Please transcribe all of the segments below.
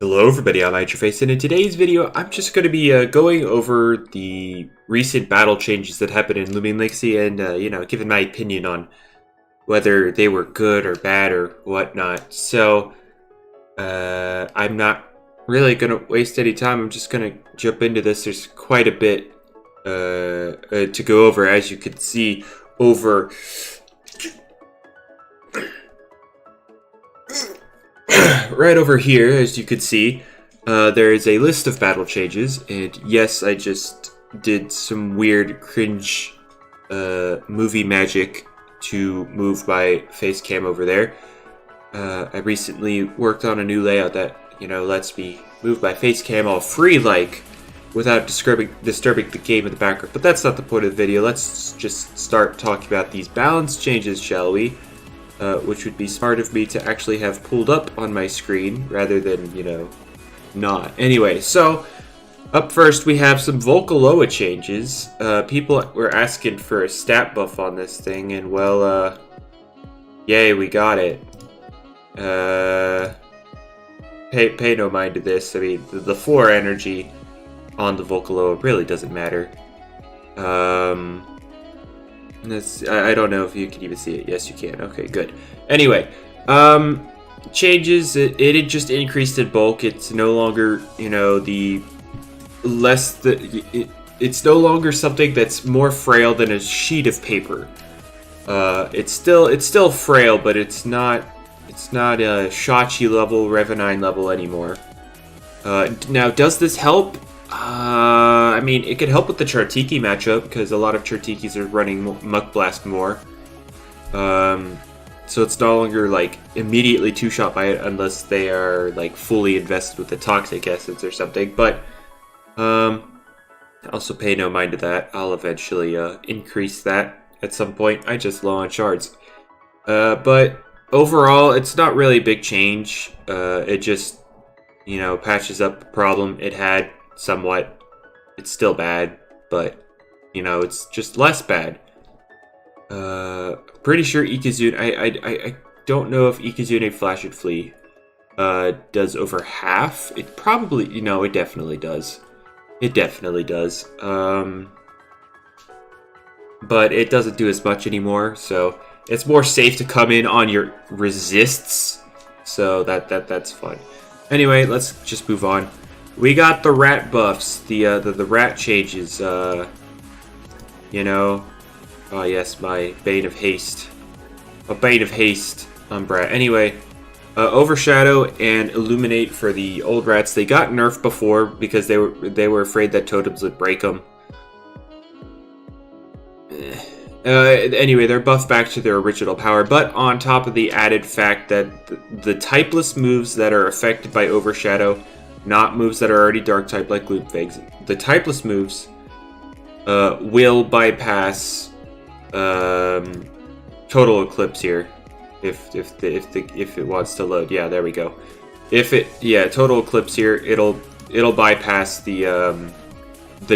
Hello everybody, I'm Face, and in today's video I'm just going to be going over the recent battle changes that happened in Loomian Legacy and, giving my opinion on whether they were good or bad or whatnot. So, I'm not really going to waste any time. I'm just going to jump into this. There's quite a bit to go over, as you can see over... Right over here, as you could see, there is a list of battle changes, and yes, I just did some weird cringe movie magic to move my face cam over there. I recently worked on a new layout that, lets me move my face cam all free-like without disturbing the game in the background, but that's not the point of the video. Let's just start talking about these balance changes, shall we? Which would be smart of me to actually have pulled up on my screen rather than, not. Anyway, so up first we have some Vocaloid changes. People were asking for a stat buff on this thing, and well, yay, we got it. Pay no mind to this. I mean, the 4 energy on the Vocaloid really doesn't matter. I don't know if you can even see it. Yes, you can. Okay, good. Anyway, changes. It just increased in bulk. It's no longer, it's no longer something that's more frail than a sheet of paper. It's still frail, but it's not a Shachi level, Revenine level anymore. Now, does this help? I mean, it could help with the Chartiki matchup, because a lot of Chartikis are running Muck Blast more. So it's no longer, immediately two-shot by it, unless they are, fully invested with the Toxic Essence or something. But, also pay no mind to that. I'll eventually, increase that at some point. I just low on shards. But, overall, it's not really a big change. It just, patches up the problem it had. Somewhat. It's still bad, but it's just less bad. Pretty sure Ikizune, I don't know if Ikizune Flash and Flee does over half. It probably, it definitely does. It definitely does. But it doesn't do as much anymore, so it's more safe to come in on your resists. So that's fun. Anyway, let's just move on. We got the rat buffs, the rat changes, oh yes, my Bane of Haste. A Bane of Haste Umbrat. Anyway, Overshadow and Illuminate for the old rats. They got nerfed before because they were afraid that totems would break them. Anyway, they're buffed back to their original power, but on top of the added fact that the typeless moves that are affected by Overshadow, not moves that are already dark type like Loop Figs, the typeless moves will bypass Total Eclipse here, if it wants to load. Yeah, there we go. Total Eclipse here, it'll bypass the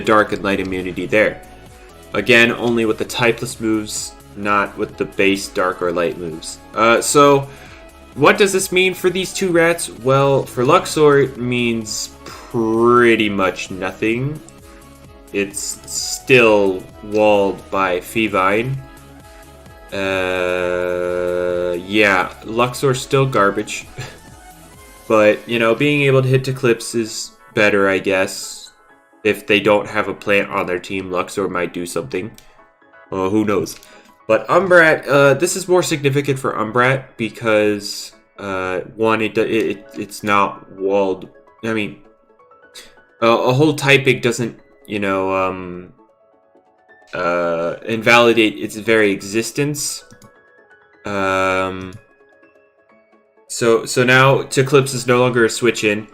dark and light immunity there. Again, only with the typeless moves, not with the base dark or light moves. So what does this mean for these two rats? Well, for Luxor, it means pretty much nothing. It's still walled by Feevine. Yeah, Luxor's still garbage. But, being able to hit Eclipse is better, I guess. If they don't have a plant on their team, Luxor might do something. Who knows? But Umbrat, this is more significant for Umbrat because, one, it's not walled. I mean, a whole typing doesn't, invalidate its very existence. So now Eclipse is no longer a switch in.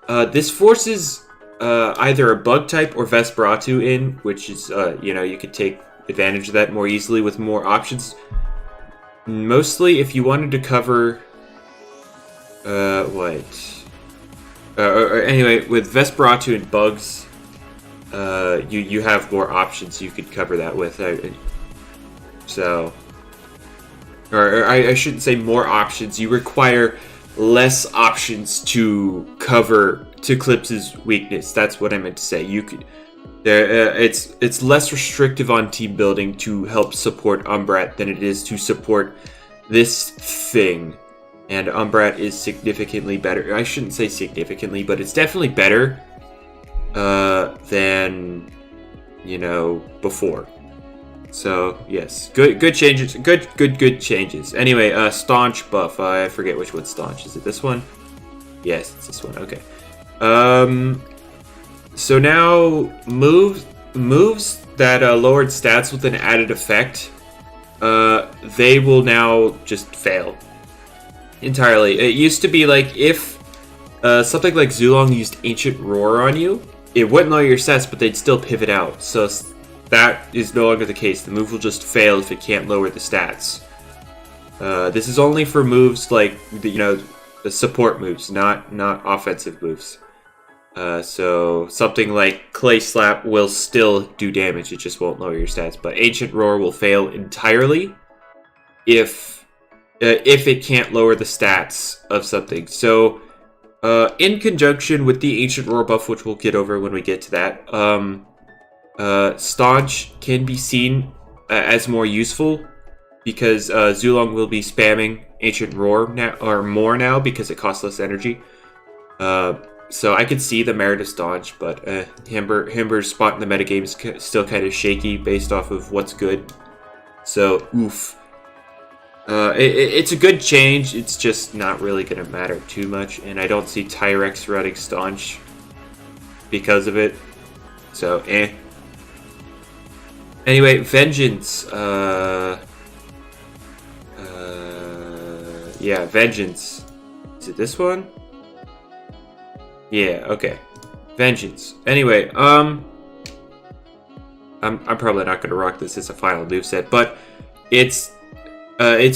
This forces either a bug type or Vesperatu in, which is, you could take advantage of that more easily with more options. Mostly if you wanted to cover anyway, with Vesperatu and bugs, you have more options you could cover that with. So, or I shouldn't say more options. You require less options to cover Eclipse's weakness. That's what I meant to say. You could it's less restrictive on team building to help support Umbrat than it is to support this thing. And Umbrat is significantly better. I shouldn't say significantly, but it's definitely better than, you know, before. So yes, good changes. Good changes. Anyway, staunch buff. I forget which one's staunch. Is it this one? Yes, it's this one. Okay. So now moves that lowered stats with an added effect, they will now just fail entirely. It used to be like if something like Zulong used Ancient Roar on you, it wouldn't lower your stats, but they'd still pivot out. So that is no longer the case. The move will just fail if it can't lower the stats. This is only for moves like the support moves, not offensive moves. So something like Clay Slap will still do damage, it just won't lower your stats. But Ancient Roar will fail entirely if it can't lower the stats of something. So in conjunction with the Ancient Roar buff, which we'll get over when we get to that, Staunch can be seen as more useful because Zulong will be spamming Ancient Roar now, or more now, because it costs less energy. So I could see the merit of Staunch, but Himber's spot in the metagame is still kind of shaky based off of what's good. So, oof. It's a good change, it's just not really going to matter too much, and I don't see Tyrex running Staunch because of it. So, Anyway, Vengeance. Yeah, Vengeance. Is it this one? Yeah, okay. Vengeance. Anyway, I'm probably not gonna rock this as a final moveset, but it's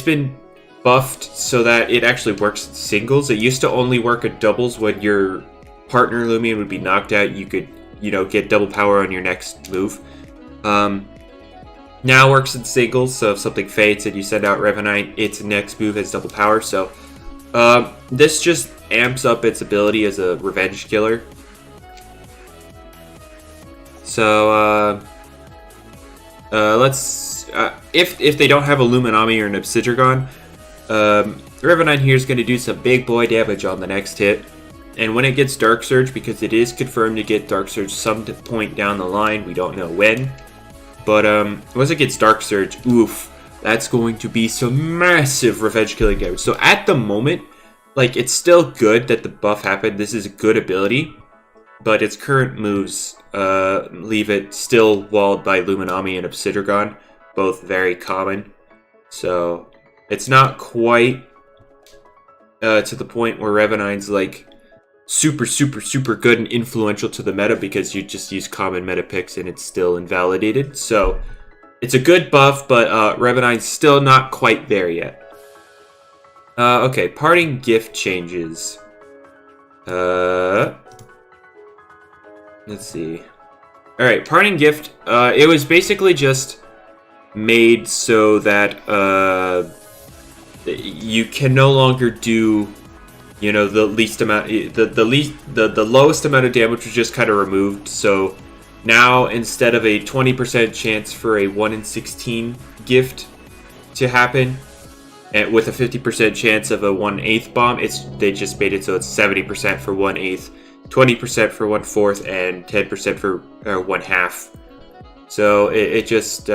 been buffed so that it actually works in singles. It used to only work at doubles. When your partner Loomian would be knocked out, you could, get double power on your next move. Now works in singles, so if something fades and you send out Revenant, its next move has double power, so this just amps up its ability as a revenge killer. So let's if they don't have a Luminami or an Obsidian, Revenant here is going to do some big boy damage on the next hit. And when it gets Dark Surge, because it is confirmed to get Dark Surge some point down the line, we don't know when. But once it gets Dark Surge, oof, that's going to be some massive revenge killing damage. So at the moment, like, it's still good that the buff happened. This is a good ability, but its current moves leave it still walled by Luminami and Obsidian, both very common. So it's not quite to the point where Revenant's like super good and influential to the meta, because you just use common meta picks and it's still invalidated. So it's a good buff, but Revenant's still not quite there yet. Okay, parting gift changes. Let's see. Alright, parting gift. It was basically just made so that you can no longer do, the least amount, the lowest amount of damage was just kind of removed. So now, instead of a 20% chance for a 1 in 16 gift to happen, and with a 50% chance of a 1/8 bomb, they just made it so it's 70% for 1/8, 20% for 1/4, and 10% for 1/2. So it just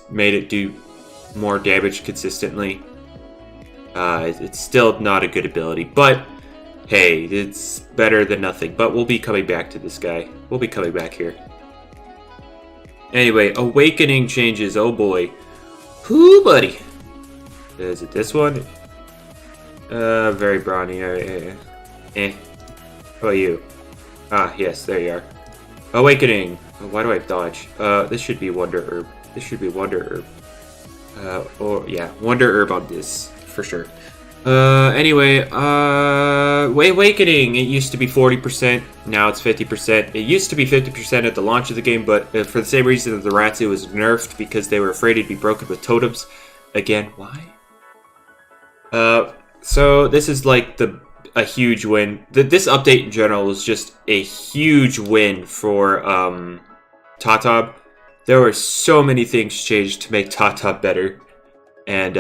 made it do more damage consistently. It's still not a good ability, but hey, it's better than nothing. But we'll be coming back to this guy. We'll be coming back here. Anyway, Awakening changes. Oh boy. Whoo, buddy. Is it this one? Very brawny. How about you? Ah, yes, there you are. Awakening. Why do I dodge? This should be Wonder Herb. This should be Wonder Herb. Yeah, Wonder Herb on this, for sure. Anyway, Awakening, it used to be 40%, now it's 50%. It used to be 50% at the launch of the game, but for the same reason as the rats, it was nerfed because they were afraid it'd be broken with totems. Again, why? So this is like a huge win. This update in general was just a huge win for Tatab. There were so many things changed to make Tatab better, and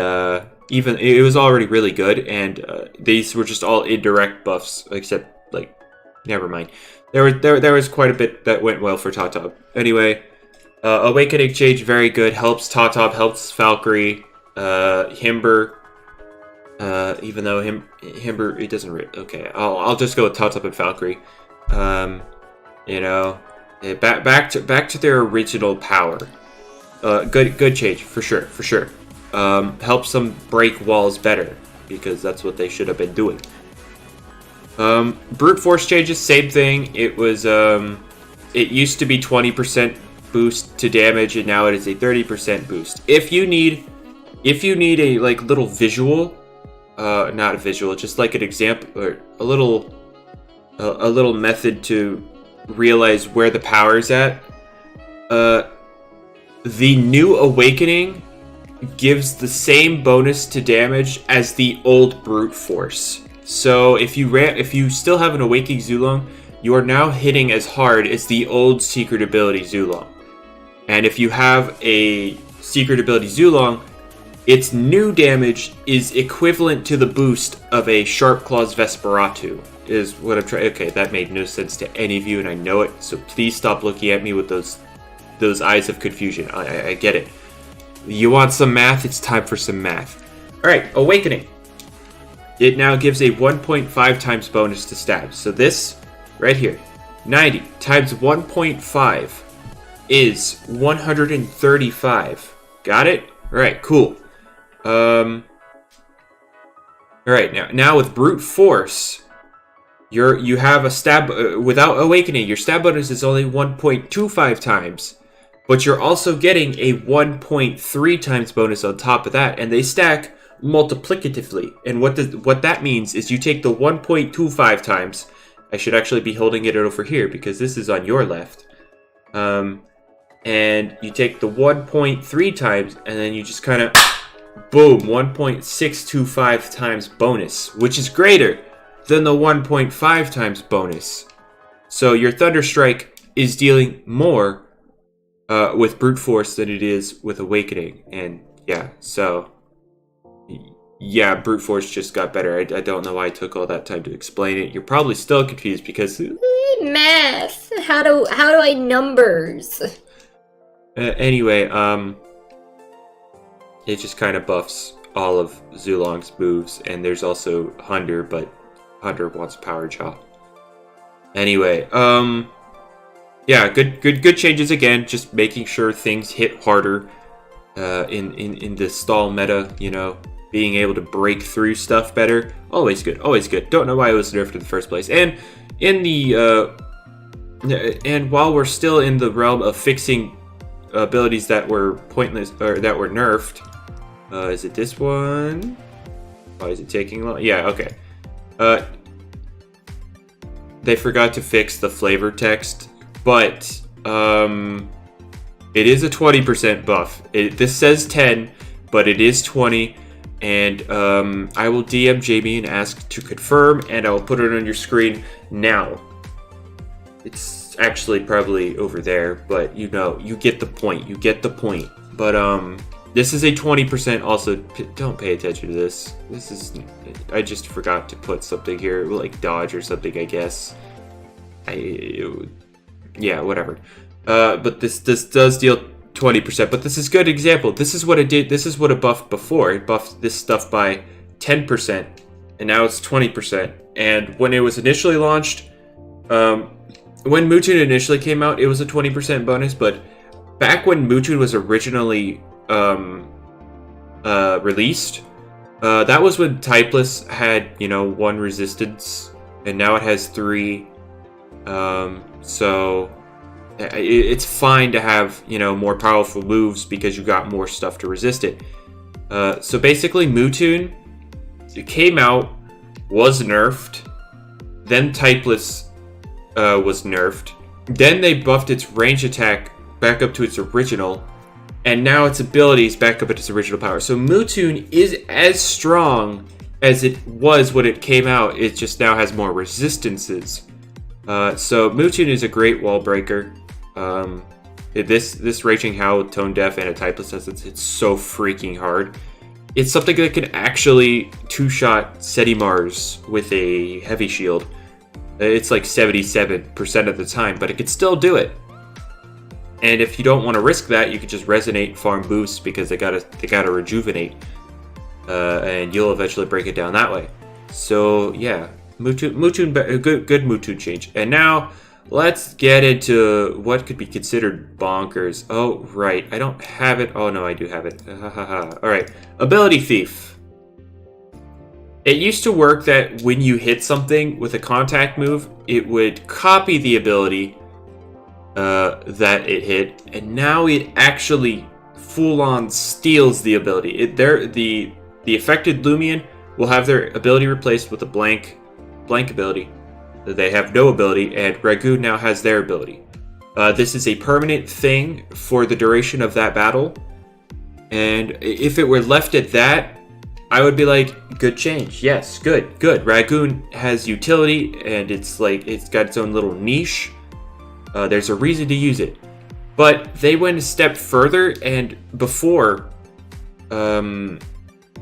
even it was already really good. And these were just all indirect buffs, except like, never mind. There was quite a bit that went well for Tatab. Anyway, Awakening change very good. Helps Tatab, helps Valkyrie, Himber. Even though Himber, it doesn't. Okay, I'll just go with Tatab and Valkyrie. You know, back to their original power. Good change for sure. Helps them break walls better because that's what they should have been doing. Brute force changes, same thing. It was it used to be 20% boost to damage, and now it is a 30% boost. If you need a like little visual. Not a visual, just like an example or a little method to realize where the power is at. The new Awakening gives the same bonus to damage as the old Brute Force. So if you still have an Awakening Zulong, you are now hitting as hard as the old Secret Ability Zulong. And if you have a Secret Ability Zulong, its new damage is equivalent to the boost of a Sharp Claws Vesperatu, is what I'm trying. Okay, that made no sense to any of you, and I know it, so please stop looking at me with those eyes of confusion. I get it. You want some math? It's time for some math. Alright, Awakening. It now gives a 1.5 times bonus to stabs. So this, right here, 90 times 1.5 is 135. Got it? Alright, cool. Alright, now with Brute Force, you have a stab without Awakening. Your stab bonus is only 1.25 times, but you're also getting a 1.3 times bonus on top of that, and they stack multiplicatively. And what that means is you take the 1.25 times. I should actually be holding it over here because this is on your left. And you take the 1.3 times, and then you just kind of boom, 1.625 times bonus, which is greater than the 1.5 times bonus. So your Thunderstrike is dealing more with Brute Force than it is with Awakening. And yeah, so yeah, Brute Force just got better. I don't know why I took all that time to explain it. You're probably still confused because math. How do I numbers? Anyway, it just kind of buffs all of Zulong's moves, and there's also Hunter, but Hunter wants Power Jaw. Anyway, yeah, good changes again. Just making sure things hit harder in the stall meta. You know, being able to break through stuff better. Always good. Always good. Don't know why it was nerfed in the first place. And in the and while we're still in the realm of fixing abilities that were pointless or that were nerfed. Is it this one? Oh, is it taking long? Yeah, okay. They forgot to fix the flavor text, but it is a 20% buff. This says 10, but it is 20, and I will DM Jamie and ask to confirm, and I will put it on your screen now. It's actually probably over there, but you know, you get the point. You get the point. But this is a 20%. Also, don't pay attention to this. This is, I just forgot to put something here, like dodge or something, I guess. Yeah, whatever. But this does deal 20%. But this is a good example. This is what it did. This is what it buffed before. It buffed this stuff by 10%, and now it's 20%. And when it was initially launched, when Mewtwo initially came out, it was a 20% bonus. But back when Mewtwo was originally released, that was when Typeless had, you know, 1 resistance, and now it has 3. So it's fine to have, you know, more powerful moves because you got more stuff to resist it. So basically, Mewtwo, it came out, was nerfed, then Typeless was nerfed, then they buffed its range attack back up to its original, and now its abilities back up at its original power. So Mewtwo is as strong as it was when it came out. It just now has more resistances. So Mewtwo is a great wall breaker. This Raging Howl, Tone Deaf, and a Typeless it's so freaking hard. It's something that can actually two-shot Sedimars with a heavy shield. It's like 77% of the time, but it could still do it. And if you don't want to risk that, you could just Resonate, farm boost, because they gotta rejuvenate, and you'll eventually break it down that way. So yeah, Mewtwo, good Mewtwo change. And now let's get into what could be considered bonkers. Oh right, I don't have it. Oh no, I do have it. All right, Ability Thief. It used to work that when you hit something with a contact move, it would copy the ability that it hit, and now it actually full-on steals the ability. The affected Loomian will have their ability replaced with a blank ability. They have no ability, and Ragu now has their ability. This is a permanent thing for the duration of that battle, and if it were left at that, I would be like, good change. Yes, good. Ragoon has utility, and it's got its own little niche. There's a reason to use it. But they went a step further, and before,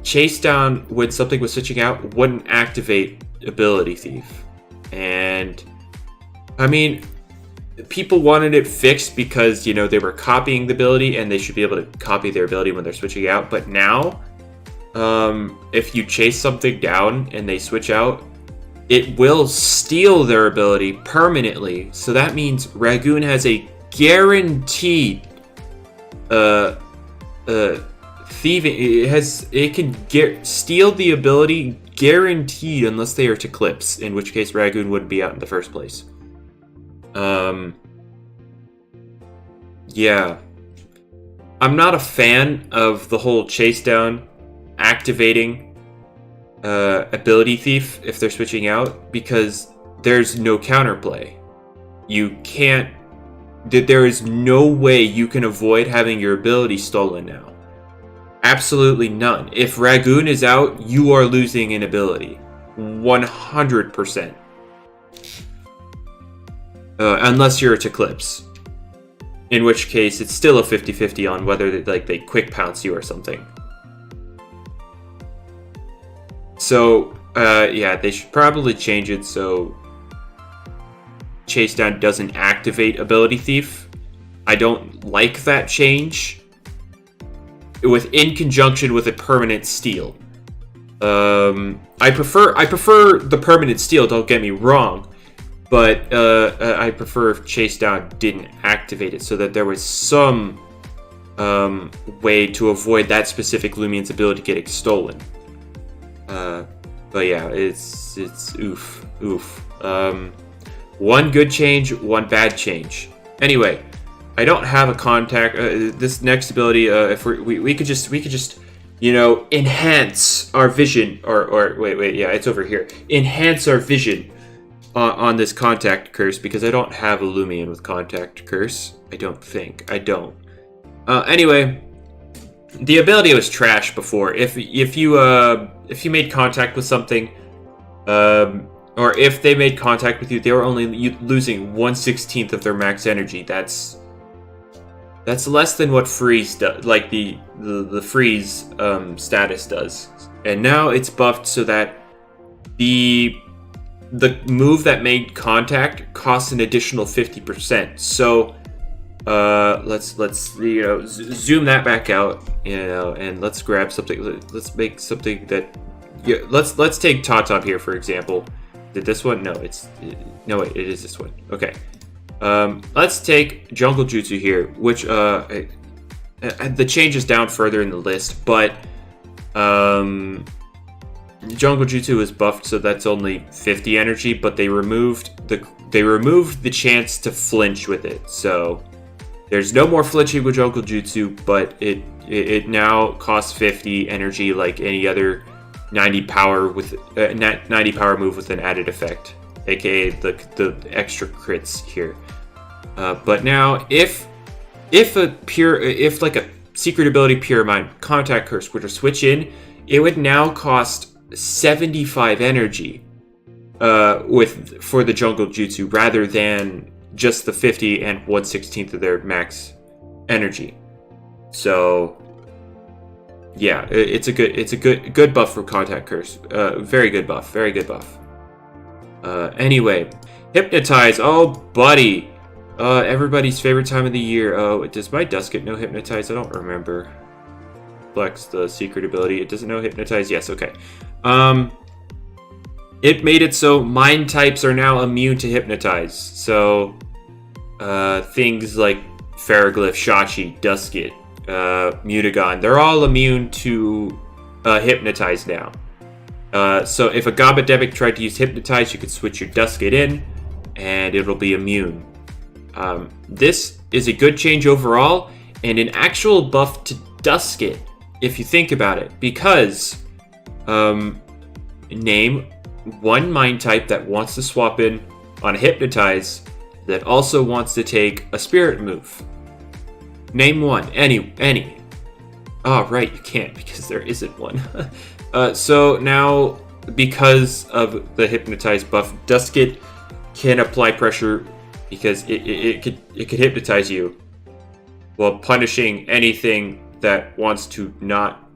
Chase Down, when something was switching out, wouldn't activate Ability Thief. And, I mean, people wanted it fixed because, they were copying the ability, and they should be able to copy their ability when they're switching out. But now, if you chase something down and they switch out, it will steal their ability permanently. So that means Ragoon has a guaranteed thieving. It can steal the ability guaranteed unless they are to Clips, in which case Ragoon wouldn't be out in the first place. Yeah. I'm not a fan of the whole chase down activating Ability Thief if they're switching out, because there's no counterplay. You can't. There is no way you can avoid having your ability stolen now. Absolutely none. If Ragoon is out, you are losing an ability. 100%. Unless you're to Clips. In which case, it's still a 50-50 on whether they quick pounce you or something. So, yeah, they should probably change it so Chase Down doesn't activate Ability Thief. I don't like that change. In conjunction with a permanent steal. I prefer the permanent steal, don't get me wrong. But I prefer if Chase Down didn't activate it, so that there was some way to avoid that specific Loomian's ability getting stolen. But yeah, it's oof. One good change, one bad change. Anyway, I don't have a contact. This next ability, if we could just enhance our vision, or wait, yeah, it's over here. Enhance our vision on this contact curse, because I don't have a Loomian with contact curse. I don't think. I don't. Anyway, the ability was trash before. If you made contact with something, or if they made contact with you, they were only losing 1/16 of their max energy. That's less than what freeze does, like the freeze status does. And now it's buffed so that the move that made contact costs an additional 50%. So let's zoom that back out, and let's grab something. Let's make something that, let's take Top here for example. Did this one? No, it is this one. Okay. Let's take Jungle Jutsu here, which the change is down further in the list, but Jungle Jutsu is buffed, so that's only 50 energy, but they removed the chance to flinch with it. So there's no more flinching with Jungle Jutsu, but it now costs 50 energy like any other 90 power move with an added effect, aka the extra crits here. But now, if like a secret ability Pure Mind Contact Curse were to switch in, it would now cost 75 energy for the jungle jutsu rather than just the 50 and 1/16 of their max energy. So yeah, it's a good buff for Contact Curse. Very good buff. Anyway, Hypnotize. Oh, buddy. Everybody's favorite time of the year. Oh, does my Dust get no Hypnotize? I don't remember. Flex the secret ability. It doesn't know Hypnotize. Yes, okay. It made it so Mind types are now immune to Hypnotize. So, things like Ferroglyph, Shachi, Dusket, Mutagon, they're all immune to Hypnotize now. So if a Gobademic tried to use Hypnotize, you could switch your Dusket in, and it'll be immune. This is a good change overall, and an actual buff to Dusket, if you think about it, because name one Mind type that wants to swap in on a Hypnotize that also wants to take a Spirit move. Name one. Any. Oh, right, you can't because there isn't one. So now, because of the Hypnotize buff, Dusket can apply pressure because it could hypnotize you while punishing anything that wants to not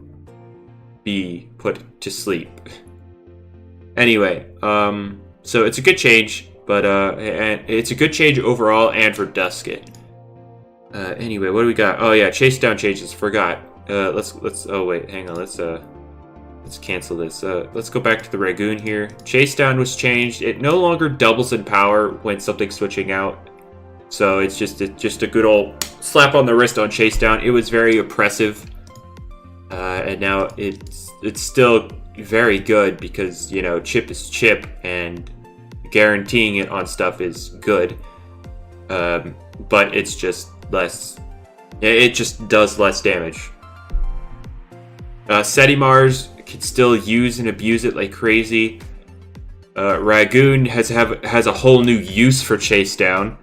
be put to sleep. Anyway, so it's a good change, but it's a good change overall and for Dusket. Anyway, what do we got? Oh yeah, Chase Down Changes. Forgot. Let's. Oh wait, hang on. Let's cancel this. Let's go back to the Ragoon here. Chase Down was changed. It no longer doubles in power when something's switching out. So it's just a good old slap on the wrist on Chase Down. It was very oppressive, and now it's still very good because, you know, chip is chip and guaranteeing it on stuff is good. But it's just less. It just does less damage. Setimars can still use and abuse it like crazy. Ragoon has a whole new use for Chase Down.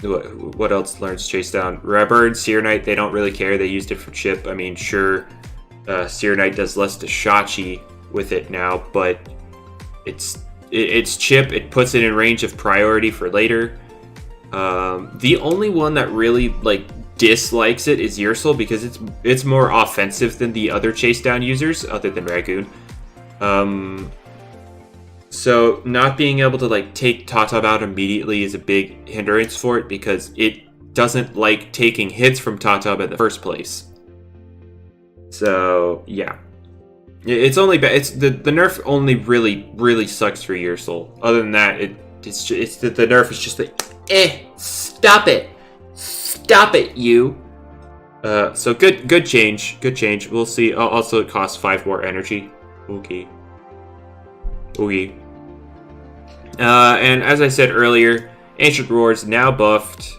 What else learns Chase Down? Raburn, Seer Knight, they don't really care. They used it for chip. I mean, sure, Seer Knight does less to Shachi with it now, but it's chip. It puts it in range of priority for later. The only one that really dislikes it is Yersul because it's more offensive than the other Chase Down users other than Ragoon. So not being able to take Tatab out immediately is a big hindrance for it because it doesn't like taking hits from Tatab in the first place. So yeah, it's only it's the nerf only really sucks for Yersul. Other than that, it's the nerf is just stop it, you. So good change. We'll see. Also, it costs 5 more energy. Okay. And as I said earlier, Ancient Roars now buffed.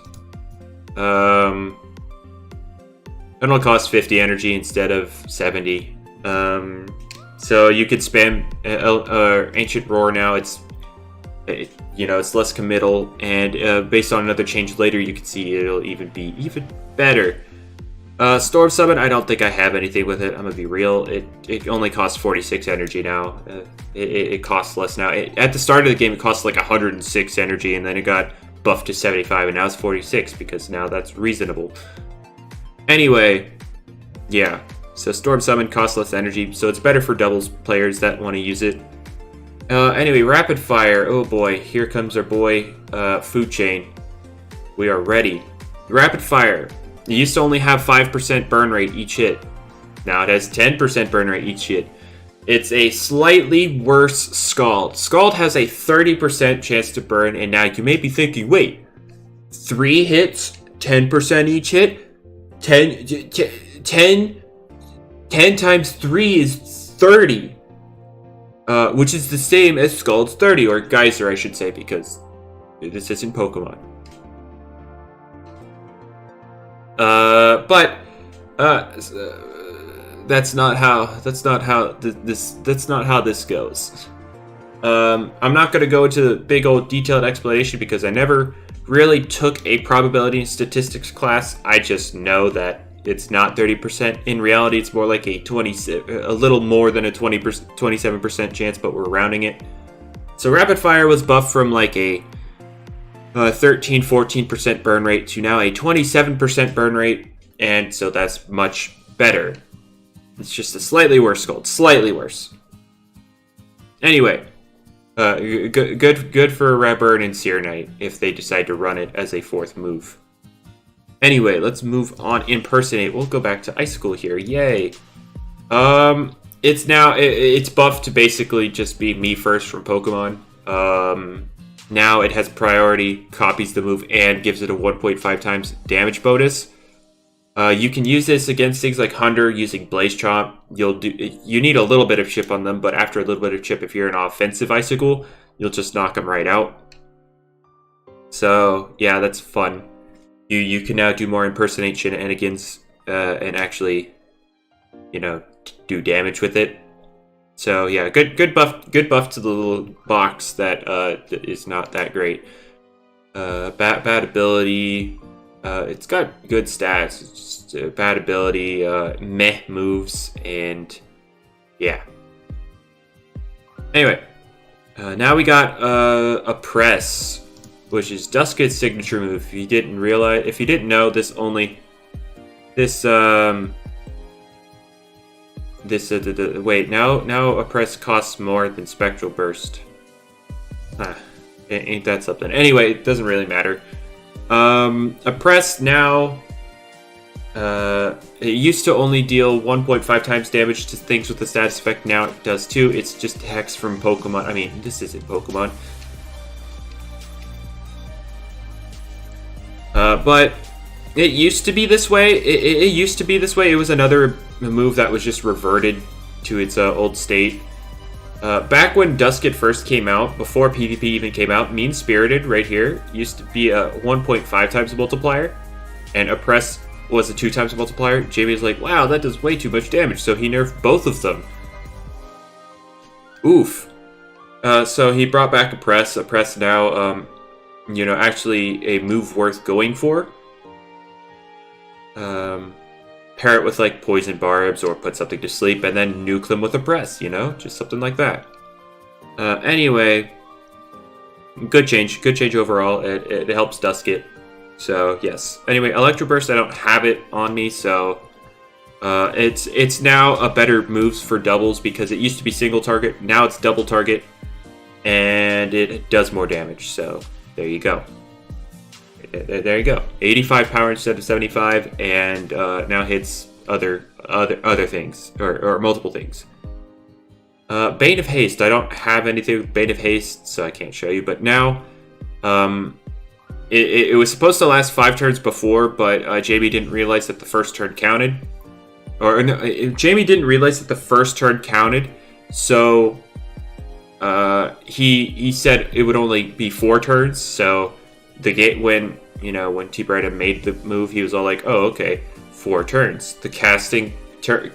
It'll cost 50 energy instead of 70. So you could spam Ancient Roar now. It's less committal, and based on another change later, you can see it'll even be even better. Storm Summon, I don't think I have anything with it. I'm gonna be real. It only costs 46 energy now. It costs less now. At the start of the game, it cost 106 energy, and then it got buffed to 75, and now it's 46 because now that's reasonable. Anyway, yeah. So Storm Summon costs less energy, so it's better for doubles players that want to use it. Anyway, Rapid Fire. Oh boy, here comes our boy, Food Chain. We are ready. Rapid Fire. It used to only have 5% burn rate each hit. Now it has 10% burn rate each hit. It's a slightly worse Scald. Scald has a 30% chance to burn, and now you may be thinking, wait, 3 hits, 10% each hit? 10 times 3 is 30. Which is the same as Scald's 30, or Geyser, I should say, because this isn't Pokemon. But that's not how this goes. I'm not going to go into the big old detailed explanation because I never really took a probability and statistics class. I just know that it's not 30%. In reality, it's more like a little more than a 27% chance, but we're rounding it. So rapid fire was buffed from like a 13-14% burn rate to now a 27% burn rate, and so that's much better. It's just a slightly worse sculpt, slightly worse. Anyway, good for Radburn and Seer Knight if they decide to run it as a fourth move. Anyway, let's move on. Impersonate. We'll go back to Icicle here. Yay. It's buffed to basically just be me first from Pokemon. Now it has priority, copies the move, and gives it a 1.5 times damage bonus. You can use this against things like Hunter using Blaze Chomp. You need a little bit of chip on them, but after a little bit of chip, if you're an offensive Icicle, you'll just knock them right out. So yeah, that's fun. You can now do more impersonate shenanigans and actually, do damage with it. So yeah, good buff to the little box that is not that great. Bad ability. It's got good stats. It's just bad ability, meh moves, and yeah. Anyway, now we got a press, which is Dusket's signature move. If you didn't know, wait, now a press costs more than Spectral Burst. Ain't that something? Anyway, it doesn't really matter. A press now, it used to only deal 1.5 times damage to things with the status effect. Now it does 2. It's just Hex from Pokemon. I mean, this isn't Pokemon. But it used to be this way. It used to be this way. It was another move that was just reverted to its old state. Back when Dusket first came out, before PvP even came out, Mean Spirited right here used to be a 1.5 times multiplier, and Oppress was a 2 times multiplier. Jamie was like, wow, that does way too much damage, so he nerfed both of them. Oof. So he brought back Oppress. Oppress now, actually a move worth going for. Pair it with like Poison Barbs or put something to sleep and then nuke them with a press, just something like that. Anyway, good change overall. It helps Dusket. So yes. Anyway, Electroburst, I don't have it on me, so it's now a better moves for doubles because it used to be single target, now it's double target, and it does more damage. So there you go. There you go. 85 power instead of 75, and now hits other things or multiple things. Bane of Haste. I don't have anything with Bane of Haste, so I can't show you. But now, it was supposed to last 5 turns before, but Jamie didn't realize that the first turn counted. Jamie didn't realize that the first turn counted, so he said it would only be 4 turns. So when T-Breda made the move, he was all like, oh, okay, 4 turns. The casting turn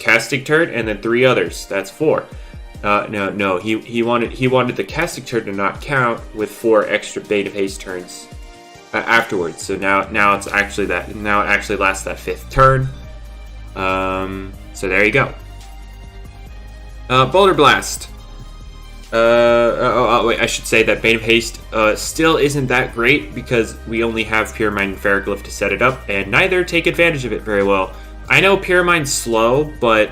and then 3 others. That's 4. No, he wanted the casting turn to not count with 4 extra Bane of Haste turns afterwards. So now it's actually that. Now it actually lasts that 5th turn. So there you go. Boulder Blast. Wait, I should say that Bane of Haste still isn't that great because we only have Pyramind and Ferroglyph to set it up, and neither take advantage of it very well. I know Pyramind's slow, but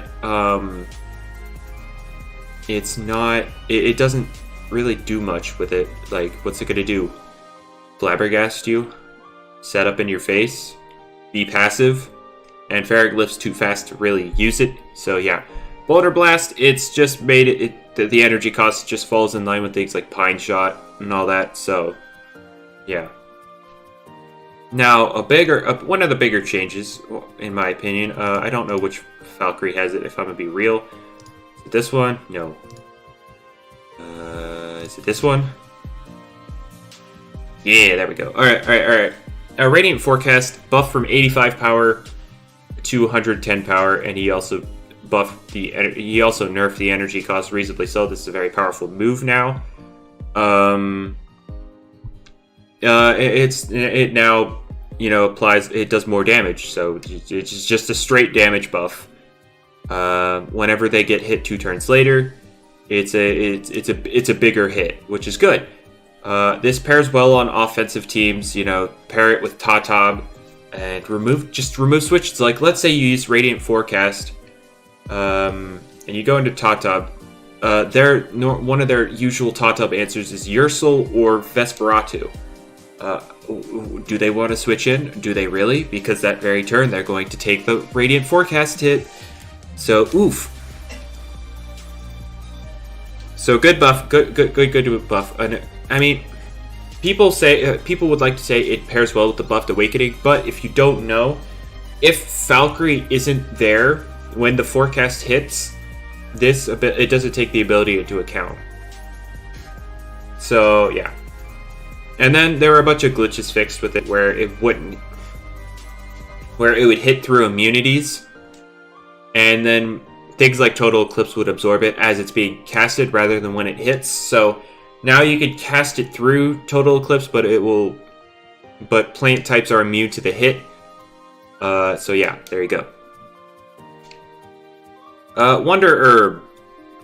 it's not. It doesn't really do much with it. Like, what's it gonna do? Flabbergast you? Set up in your face? Be passive? And Ferroglyph's too fast to really use it. So yeah, Boulder Blast. It's just made it. The energy cost just falls in line with things like Pine Shot and all that, so yeah. Now, one of the bigger changes, in my opinion, I don't know which Valkyrie has it, if I'm gonna be real. Is it this one? No. Is it this one? Yeah, there we go. Alright. Radiant Forecast, buff from 85 power to 110 power, and he also nerfed the energy cost reasonably so. This is a very powerful move now. It now applies, it does more damage. So it's just a straight damage buff. Whenever they get hit 2 turns later, it's a bigger hit, which is good. This pairs well on offensive teams. Pair it with Tatab and remove switches. Like, let's say you use Radiant Forecast, and you go into Tatab. One of their usual Tatab answers is Ursul or Vesperatu. Do they want to switch in? Do they really? Because that very turn they're going to take the Radiant Forecast hit. So oof. So good buff, good buff. I mean, people would like to say it pairs well with the buffed Awakening, but if you don't know, if Valkyrie isn't there when the forecast hits, it doesn't take the ability into account. So yeah. And then there were a bunch of glitches fixed with it where it would hit through immunities, and then things like Total Eclipse would absorb it as it's being casted rather than when it hits. So now you could cast it through Total Eclipse, but plant types are immune to the hit. So yeah, there you go. Wonder Herb.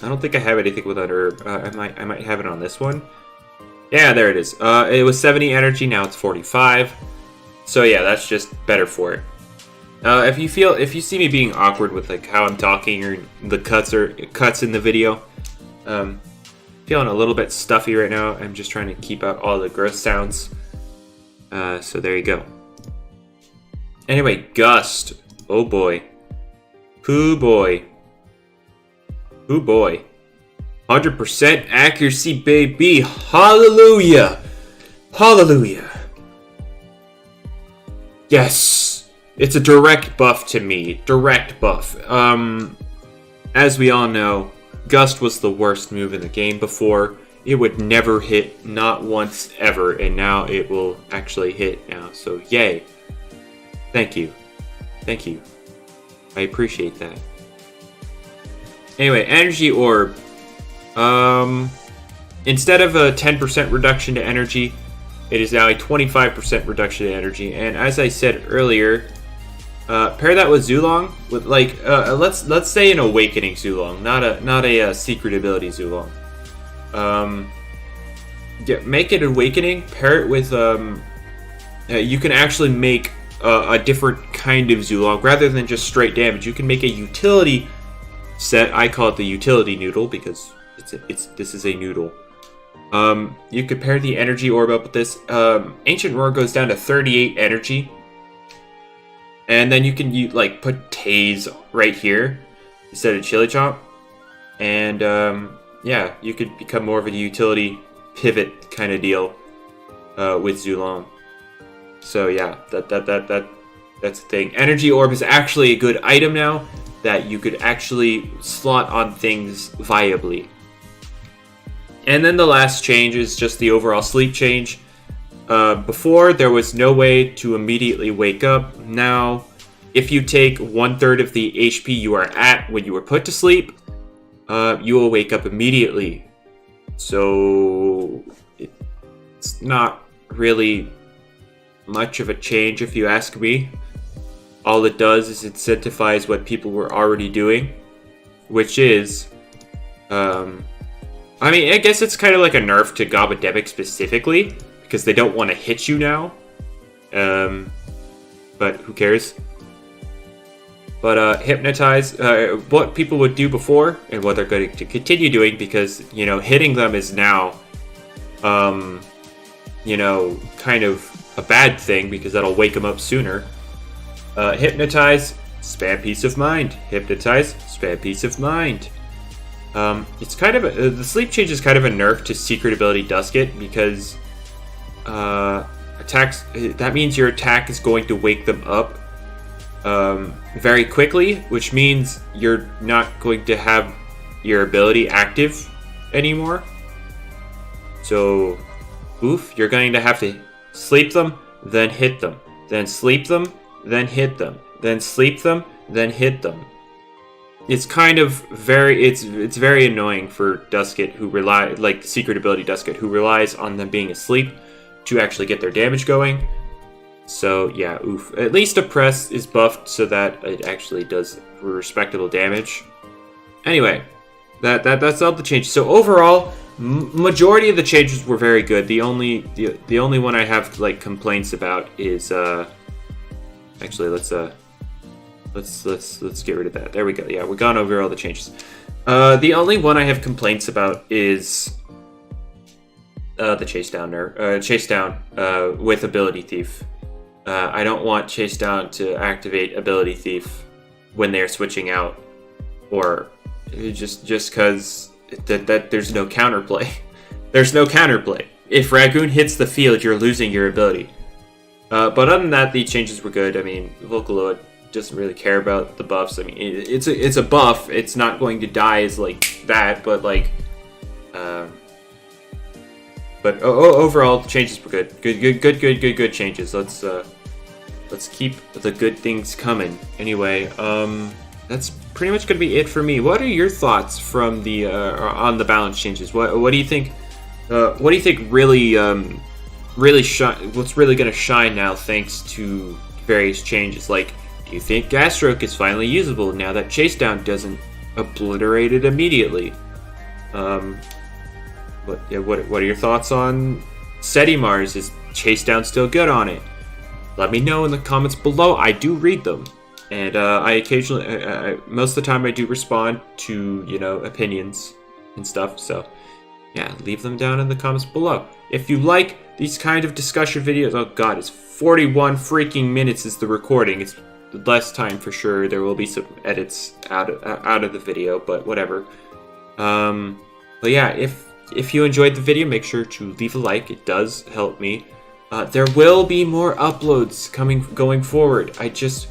I don't think I have anything with that herb. I might have it on this one. Yeah, there it is. It was 70 energy, now it's 45. So yeah, that's just better for it. If you see me being awkward with like how I'm talking or the cuts in the video, feeling a little bit stuffy right now. I'm just trying to keep out all the gross sounds. So there you go. Anyway, Gust. Oh boy. Hoo boy. Hoo boy. 100% accuracy, baby. Hallelujah. Hallelujah. Yes. It's a direct buff to me. Direct buff. As we all know, Gust was the worst move in the game before. It would never hit, not once ever, and now it will actually hit now. So yay. Thank you. Thank you. I appreciate that. Anyway, Energy Orb. Instead of a 10% reduction to energy, it is now a 25% reduction to energy. And as I said earlier, pair that with Zulong, with like let's say an Awakening Zulong, not a secret ability Zulong. Make it Awakening. Pair it with you can actually make a different kind of Zulong rather than just straight damage. You can make a utility set. I call it the utility noodle because this is a noodle. You could pair the energy orb up with this. Ancient Roar goes down to 38 energy. And then you can put Taze right here instead of Chili Chomp. And yeah, you could become more of a utility pivot kind of deal with Zulong. So yeah, that's the thing. Energy Orb is actually a good item now that you could actually slot on things viably. And then the last change is just the overall sleep change. Before, there was no way to immediately wake up. Now, if you take 1/3 of the HP you are at when you were put to sleep, you will wake up immediately. So, it's not really much of a change if you ask me. All it does is incentivize what people were already doing, which is, I mean, I guess it's kind of like a nerf to Gobademic specifically, because they don't want to hit you now. But who cares? But Hypnotize, what people would do before, and what they're going to continue doing, because, hitting them is now, kind of a bad thing, because that'll wake them up sooner. Hypnotize, spam Peace of Mind. Hypnotize, spam Peace of Mind. It's kind of the sleep change is kind of a nerf to secret ability Dusket, because attacks, that means your attack is going to wake them up very quickly, which means you're not going to have your ability active anymore. So oof, you're going to have to sleep them, then hit them, then sleep them, then hit them, then sleep them, then hit them. It's kind of it's very annoying for Dusket, who secret ability Dusket, who relies on them being asleep to actually get their damage going. So yeah, oof. At least Oppress is buffed so that it actually does respectable damage. Anyway, that's all the changes. So overall, majority of the changes were very good. The only one I have like complaints about is actually let's get rid of that. There we go. Yeah, we've gone over all the changes. The only one I have complaints about is the chase down with Ability Thief. I don't want Chase Down to activate Ability Thief when they're switching out, or just because that there's no counterplay. There's no counterplay. If Ragoon hits the field, you're losing your ability. But other than that, the changes were good. I mean, Vocaloid doesn't really care about the buffs. I mean, it's a buff. It's not going to die as like that, but like, overall, the changes were good. Good changes. Let's keep the good things coming. Anyway, that's pretty much gonna be it for me. What are your thoughts from the on the balance changes? What do you think? What do you think really what's really gonna shine now thanks to various changes? Like, do you think Gas Stroke is finally usable now that Chase Down doesn't obliterate it immediately? What are your thoughts on SETI Mars? Is Chase Down still good on it? Let me know in the comments below. I do read them, and I occasionally, most of the time, I do respond to opinions and stuff. So yeah, leave them down in the comments below. If you like these kind of discussion videos, oh god, it's 41 freaking minutes is the recording. It's less time for sure. There will be some edits out of the video, but whatever. But yeah, if you enjoyed the video, make sure to leave a like. It does help me. There will be more uploads going forward. I just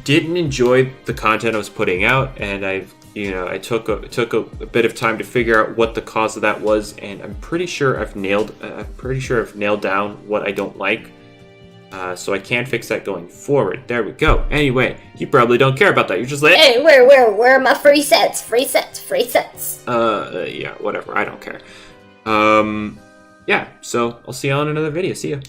didn't enjoy the content I was putting out, and I took a bit of time to figure out what the cause of that was, and I'm pretty sure I've nailed down what I don't like. So I can fix that going forward. There we go. Anyway, you probably don't care about that. You're just like, hey, where are my free sets? Free sets. Yeah, whatever. I don't care. Yeah, so I'll see you on another video. See ya.